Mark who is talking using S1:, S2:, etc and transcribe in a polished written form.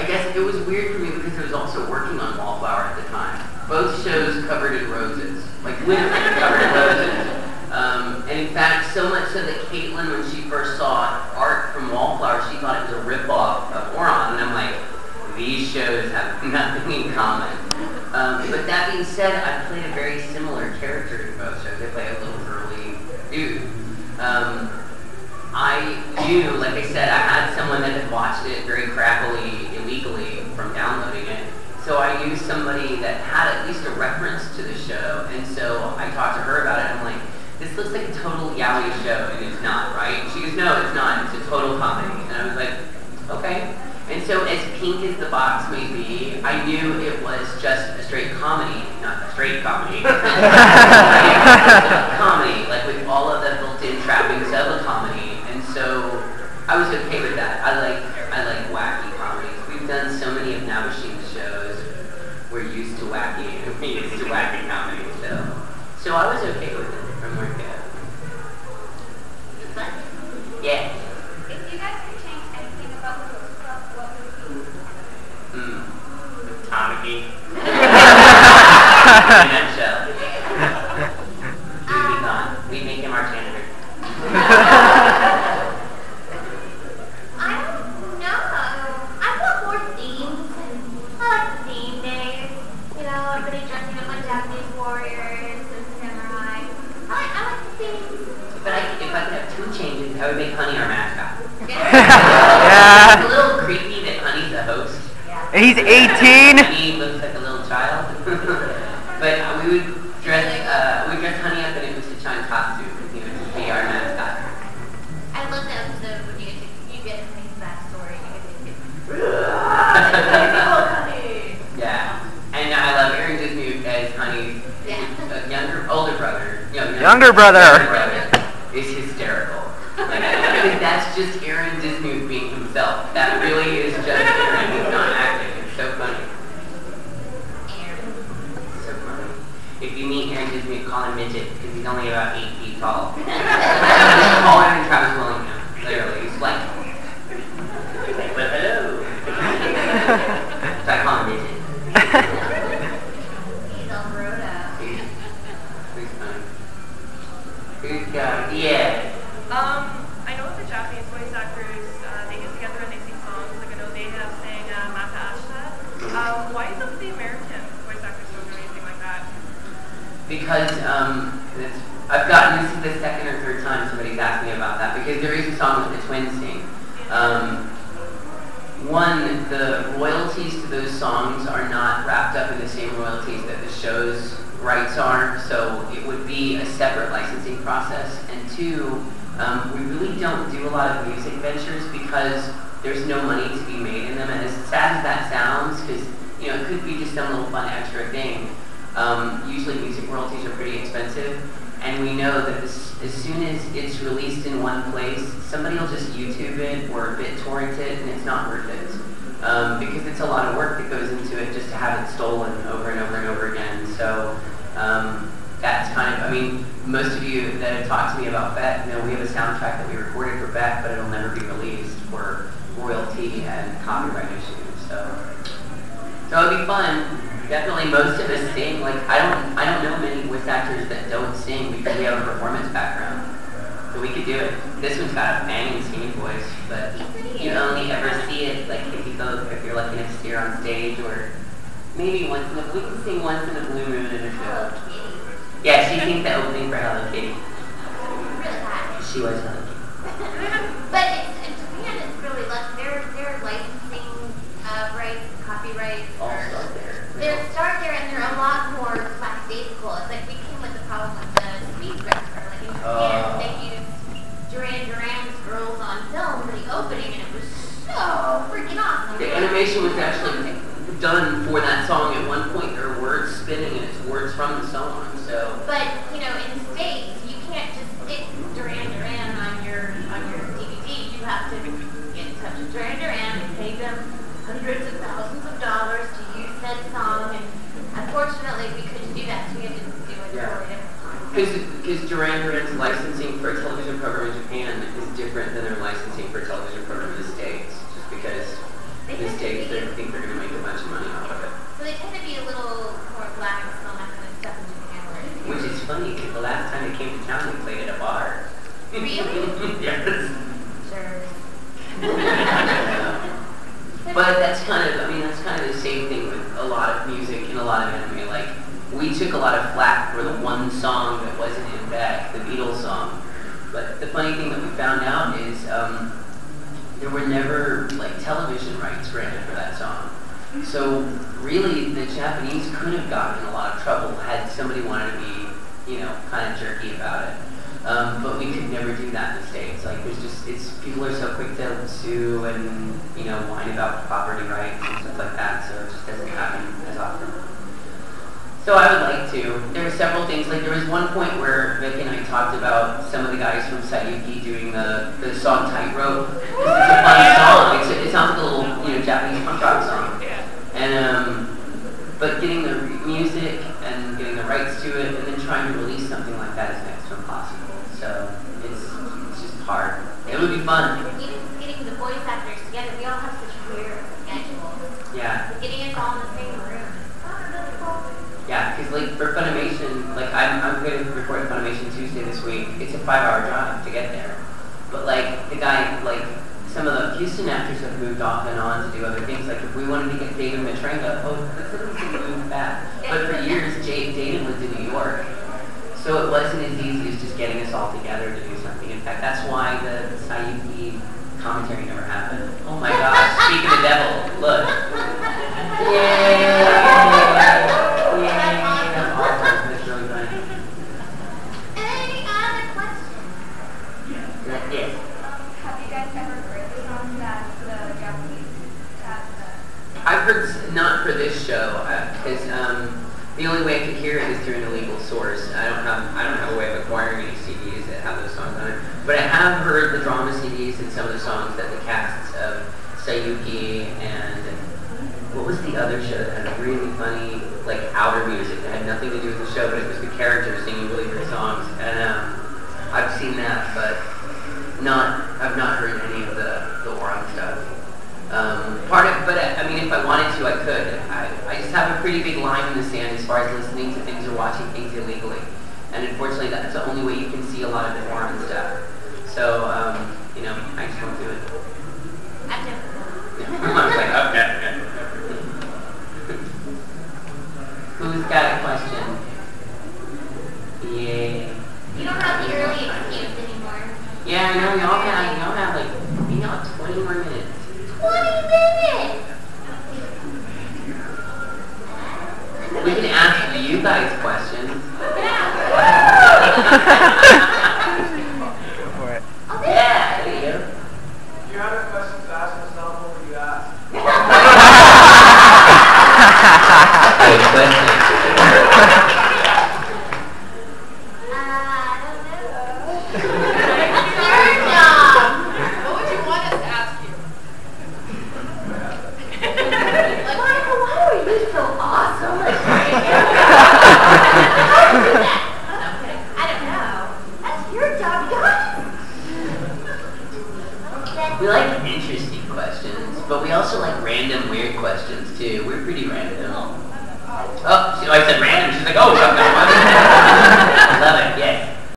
S1: guess it was weird for me because I was also working on Wallflower at the time. Both shows covered in roses, like literally covered in roses. And in fact, so much so that Caitlin, when she first saw art from Wallflower, she thought it was a ripoff of Ouran, and I'm like, these shows have nothing in common. But that being said, I played a very similar character in both shows. I played a little girly dude. I knew, like I said, I had someone that had watched it very crappily, illegally, from downloading it. So I knew somebody that had at least a reference to the show, and so I talked to her about it, and I'm like, this looks like a total yaoi show, and it's not, right? And she goes, no, it's not, it's a total comedy. And I was like, okay. And so as pink as the box may be, I knew it was just a straight comedy, not a straight comedy. Comedy, like with all of the built-in trappings of a comedy. And so I was okay with that. I like wacky comedies. We've done so many of Nabashine's shows. We're used to wacky comedy, so I was okay with it from where it goes. Yeah.
S2: If you guys could change anything about the Host Club, what would it be?
S1: Tamaki. In that show. He'd be gone. We'd make him our janitor.
S2: I don't know. I want more themes, and I like the theme days. You know, everybody dressing up like Japanese warriors and samurai. I like the themes.
S1: But if I could have two changes, I would make Honey our mascot.
S3: Yeah.
S1: It's a little creepy that Honey's a host.
S2: Yeah.
S3: He's 18.
S1: Honey looks like a little child. But we would dress Honey up in a Usa-chan costume, and he would be our mascot.
S2: I love the episode when you get Honey's backstory.
S1: Yeah. And I love Aaron Dismuke as Honey's older brother.
S3: Younger brother.
S1: Is hysterical. Because that's just Aaron Dismuke being himself. That really is just Aaron. He's not acting. It's so funny. It's so funny. If you meet Aaron Dismuke, call him midget because he's only about 8 feet tall. He's taller than Travis Willingham. Literally, he's like, but hello. So I call him midget.
S2: He's all grown up.
S1: He's funny. Who's got? Yeah.
S4: I know the Japanese voice actors, they get together and they sing songs. Like I know they have sang Mata Ashita. Why is it the American voice actors don't do anything like that?
S1: Because I've gotten, this is the second or third time somebody's asked me about that, because there is a song that the twins sing. One, the royalties to those songs are not wrapped up in the same royalties that the show's rights are, so it would be a separate licensing process. And two, we really don't do a lot of music ventures because there's no money to be made in them. And as sad as that sounds, because it could be just some little fun extra thing, usually music royalties are pretty expensive. And we know that as soon as it's released in one place, somebody will just YouTube it or BitTorrent it, and it's not worth it. Because it's a lot of work that goes into it just to have it stolen over and over and over again. So that's kind of, most of you that have talked to me about Beck, we have a soundtrack that we recorded for Beck, but it'll never be released for royalty and copyright issues. So it'll be fun. Definitely most of us sing. Like I don't know many voice actors that don't sing because we have a performance background. So we could do it. This one's got a banging singing voice, but you only ever see it like if you're lucky enough to see her on stage, or maybe we can sing once in a blue moon in a show. Yeah, she sings the opening for Hello Kitty.
S2: Really hot.
S1: She was Hello Kitty.
S2: But in Japan, it's really like their licensing rights, copyrights. They start there, and they're a lot more lackadaisical. It's like we came with the problem with the speed grabber. Like in Japan, they used Duran Duran's Girls on Film for the opening, and it was so freaking awesome.
S1: The animation was actually done for that song. At one point, there are words spinning, and it's words from the song. So,
S2: but in the States, you can't just stick Duran Duran on your DVD. You have to get in touch with Duran Duran and pay them hundreds of thousands of dollars to use that song, and unfortunately we couldn't do that, so we had to do it totally different.
S1: Because Duran Duran's licensing for a television program in Japan is different than their licensing for a television program in the States, just because in the States they're thinking because the last time they came to town, they played at a bar.
S2: Really?
S1: Yes.
S2: Sure.
S1: But that's kind of the same thing with a lot of music and a lot of anime. Like, we took a lot of flack for the one song that wasn't in Beck, the Beatles song. But the funny thing that we found out is there were never like television rights granted for that song. So really, the Japanese could have gotten in a lot of trouble had somebody wanted to be, you know, kind of jerky about it. But we could never do that in the States. Like, people are so quick to sue and, you know, whine about property rights and stuff like that, so it just doesn't happen as often. So I would like to. There were several things, like there was one point where Vic and I talked about some of the guys from Sayuki doing the song Tightrope. It's a fun song. It sounds like a little, you know, Japanese punk rock song. And, but getting the music and getting the rights to it and then trying to release something like that is next to impossible. So it's just hard. It would be fun.
S2: Even getting the voice actors together, we all have such weird schedules.
S1: Yeah.
S2: Getting us all in the same room.
S1: Yeah, because like for Funimation, like I'm going to record Funimation Tuesday this week. It's a 5-hour drive to get there. But like the guy, like some of the Houston actors have moved off and on to do other things. Like if we wanted to get David Matrenga, let's move back. But for years, David lived in New York. So it wasn't as easy as just getting us all together to do something. In fact, that's why the Sayuki commentary never happened. Oh my gosh, speak of the devil, look. Yay! That's awesome. That's really funny.
S2: Any other questions?
S1: Yes.
S5: Have you guys ever heard the songs that the Japanese have?
S1: I've heard, not for this show, because the only way I could hear it is through an illegal source. I don't have a way of acquiring any CDs that have those songs on it. But I have heard the drama CDs and some of the songs that the casts of Sayuki and what was the other show that had really funny, like, outer music that had nothing to do with the show, but it was the characters singing really good songs. And I've seen that, but I've not heard any of the Ouran stuff. But I mean, if I wanted to, I could. I just have a pretty big line in the sand as far as listening to things or watching things illegally. And unfortunately, that's the only way you can see a lot of the Ouran stuff. So, you know, I just won't do it.
S2: I've never
S1: I was like, okay. Who's got a question? Yeah.
S2: You don't have the early excuse anymore.
S1: Yeah, I know, we all have like 20 more minutes.
S2: 20 minutes!
S1: We can ask you guys questions.
S3: Go for it.
S1: Yeah, there you go.
S6: If you have a question to ask yourself, what would you ask?
S1: Good question.
S2: I don't know. It's your job.
S5: What would you want us to ask you?
S2: Michael, why are you so awesome? I don't know. That's your job, guys.
S1: We like interesting questions, but we also like random weird questions too. We're pretty random. Oh, I said random. She's like, oh, I've got one. I love it, yes.